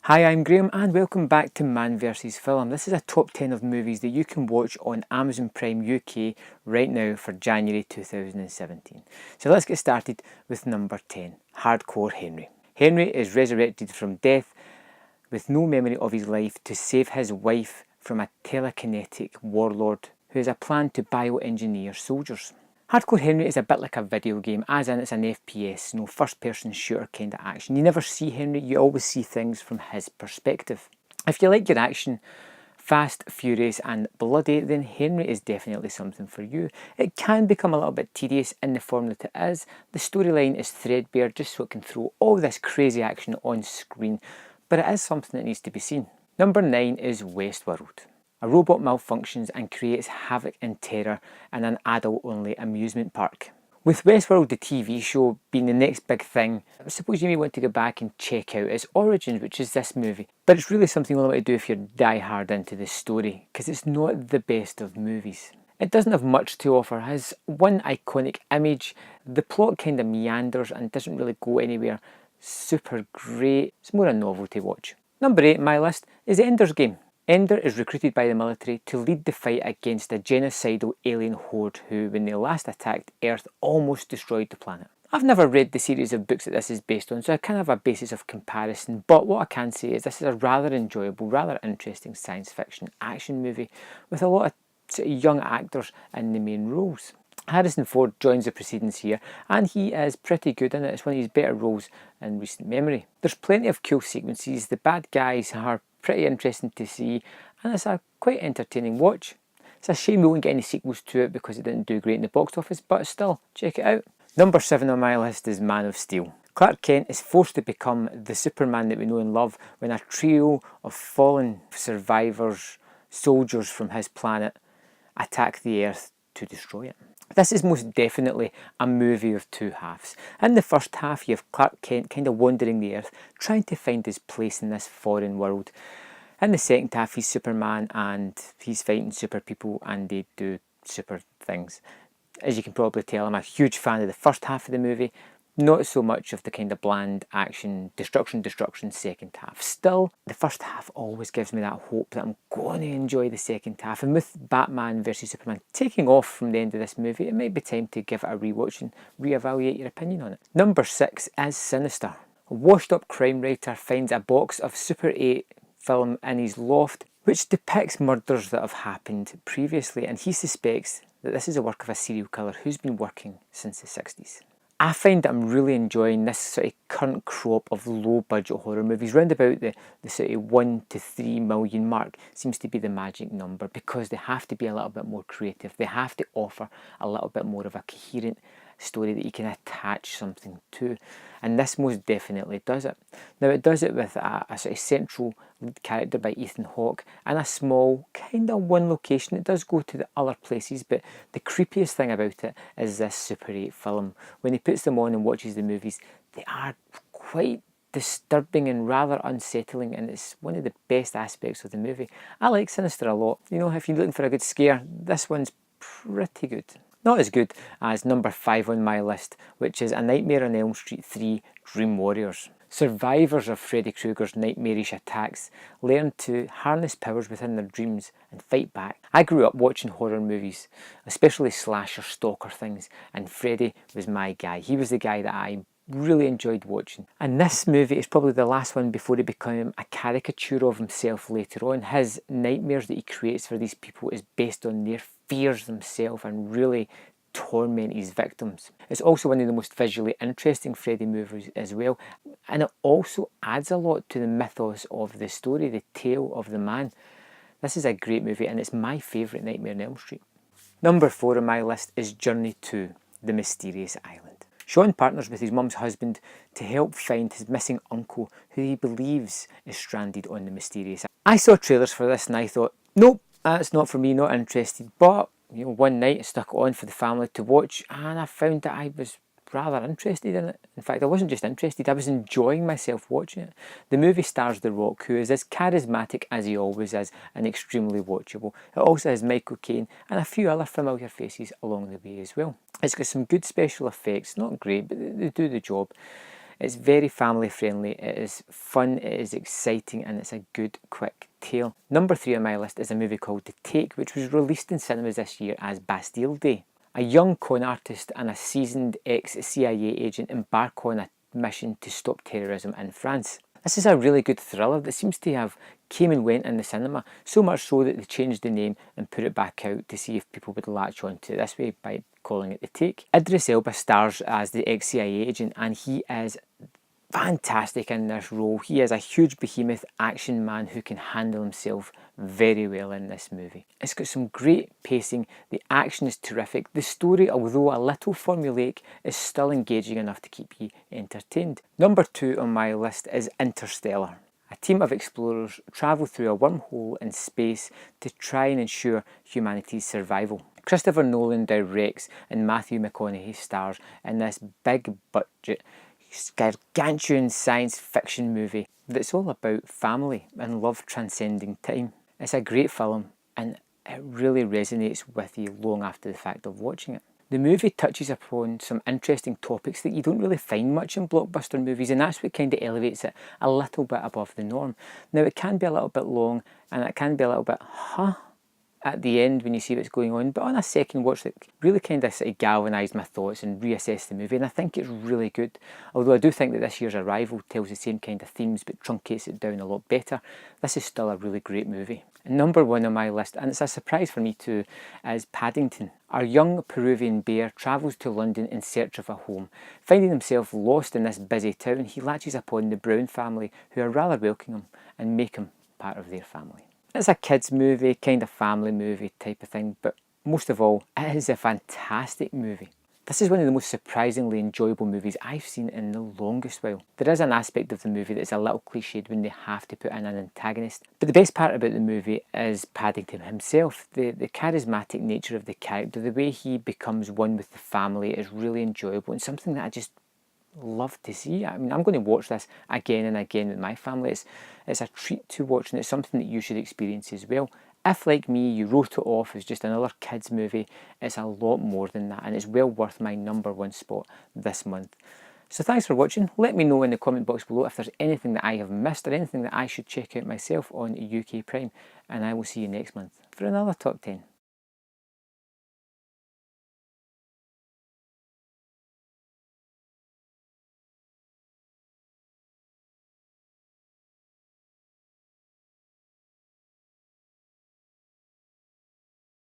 Hi, I'm Graham and welcome back to Man vs Film. This is a top 10 of movies that you can watch on Amazon Prime UK right now for January 2017. So let's get started with number 10, Hardcore Henry. Henry is resurrected from death with no memory of his life to save his wife from a telekinetic warlord who has a plan to bioengineer soldiers. Hardcore Henry is a bit like a video game, as in it's an FPS, first-person shooter kind of action. You never see Henry, you always see things from his perspective. If you like your action fast, furious and bloody, then Henry is definitely something for you. It can become a little bit tedious in the form that it is. The storyline is threadbare just so it can throw all this crazy action on screen, but it is something that needs to be seen. Number 9 is Westworld. A robot malfunctions and creates havoc and terror in an adult-only amusement park. With Westworld, the TV show, being the next big thing, I suppose you may want to go back and check out its origins, which is this movie. But it's really something you'll want to do if you're die-hard into this story, because it's not the best of movies. It doesn't have much to offer, it has one iconic image, the plot kind of meanders and doesn't really go anywhere super great. It's more a novelty watch. Number 8 on my list is Ender's Game. Ender is recruited by the military to lead the fight against a genocidal alien horde who, when they last attacked Earth, almost destroyed the planet. I've never read the series of books that this is based on, so I kind of have a basis of comparison, but what I can say is this is a rather enjoyable, rather interesting science fiction action movie with a lot of young actors in the main roles. Harrison Ford joins the proceedings here and he is pretty good in it. It's one of his better roles in recent memory. There's plenty of cool sequences, the bad guys are pretty interesting to see and it's a quite entertaining watch. It's a shame we won't get any sequels to it because it didn't do great in the box office, but still, check it out. Number 7 on my list is Man of Steel. Clark Kent is forced to become the Superman that we know and love when a trio of fallen survivors, soldiers from his planet, attack the Earth to destroy it. This is most definitely a movie of two halves. In the first half you have Clark Kent kind of wandering the earth, trying to find his place in this foreign world. In the second half he's Superman and he's fighting super people and they do super things. As you can probably tell, I'm a huge fan of the first half of the movie, not so much of the kind of bland action, destruction second half. Still, the first half always gives me that hope that I'm going to enjoy the second half. And with Batman vs Superman taking off from the end of this movie, it might be time to give it a rewatch and reevaluate your opinion on it. Number 6 is Sinister. A washed-up crime writer finds a box of Super 8 film in his loft, which depicts murders that have happened previously, and he suspects that this is the work of a serial killer who's been working since the 60s. I find that I'm really enjoying this sort of current crop of low budget horror movies. Round about the sort of 1 to 3 million mark seems to be the magic number because they have to be a little bit more creative. They have to offer a little bit more of a coherent story that you can attach something to, and this most definitely does it. Now it does it with a sort of central lead character by Ethan Hawke and a small kind of one location. It does go to the other places, but the creepiest thing about it is this Super 8 film. When he puts them on and watches the movies, they are quite disturbing and rather unsettling, and it's one of the best aspects of the movie. I like Sinister a lot. You know, if you're looking for a good scare, this one's pretty good. Not as good as number 5 on my list, which is A Nightmare on Elm Street 3 Dream Warriors. Survivors of Freddy Krueger's nightmarish attacks learn to harness powers within their dreams and fight back. I grew up watching horror movies, especially slasher, stalker things, and Freddy was my guy. He was the guy that I really enjoyed watching. And this movie is probably the last one before he became a caricature of himself later on. His nightmares that he creates for these people is based on their fears themselves and really torment his victims. It's also one of the most visually interesting Freddy movies as well, and it also adds a lot to the mythos of the story, the tale of the man. This is a great movie and it's my favourite Nightmare on Elm Street. Number 4 on my list is Journey to the Mysterious Island. Sean partners with his mum's husband to help find his missing uncle who he believes is stranded on the mysterious island. I saw trailers for this and I thought, nope, that's not for me, not interested, but you know, one night I stuck it on for the family to watch and I found that I was rather interested in it. In fact, I wasn't just interested, I was enjoying myself watching it. The movie stars The Rock, who is as charismatic as he always is and extremely watchable. It also has Michael Caine and a few other familiar faces along the way as well. It's got some good special effects, not great, but they do the job. It's very family friendly, it is fun, it is exciting, and it's a good, quick tale. Number 3 on my list is a movie called The Take, which was released in cinemas this year as Bastille Day. A young con artist and a seasoned ex-CIA agent embark on a mission to stop terrorism in France. This is a really good thriller that seems to have came and went in the cinema, so much so that they changed the name and put it back out to see if people would latch on to it this way by calling it The Take. Idris Elba stars as the ex-CIA agent, and he is fantastic in this role. He is a huge behemoth action man who can handle himself very well in this movie. It's got some great pacing, the action is terrific, the story, although a little formulaic, is still engaging enough to keep you entertained. Number 2 on my list is Interstellar. A team of explorers travel through a wormhole in space to try and ensure humanity's survival. Christopher Nolan directs and Matthew McConaughey stars in this big budget gargantuan science fiction movie that's all about family and love transcending time. It's a great film and it really resonates with you long after the fact of watching it. The movie touches upon some interesting topics that you don't really find much in blockbuster movies, and that's what kind of elevates it a little bit above the norm. Now, it can be a little bit long and it can be a little bit at the end when you see what's going on, but on a second watch it really kind of galvanised my thoughts and reassessed the movie, and I think it's really good. Although I do think that this year's Arrival tells the same kind of themes but truncates it down a lot better, this is still a really great movie. And number 1 on my list, and it's a surprise for me too, is Paddington. Our young Peruvian bear travels to London in search of a home. Finding himself lost in this busy town, he latches upon the Brown family, who are rather welcoming him and make him part of their family. It's a kids movie, kind of family movie type of thing, but most of all, it is a fantastic movie. This is one of the most surprisingly enjoyable movies I've seen in the longest while. There is an aspect of the movie that's a little cliched when they have to put in an antagonist, but the best part about the movie is Paddington himself. The charismatic nature of the character, the way he becomes one with the family is really enjoyable and something that I just love to see. I mean, I'm going to watch this again and again with my family. It's a treat to watch, and it's something that you should experience as well. If, like me, you wrote it off as just another kids movie, it's a lot more than that, and it's well worth my number 1 spot this month. So thanks for watching. Let me know in the comment box below if there's anything that I have missed or anything that I should check out myself on UK Prime, and I will see you next month for another Top 10.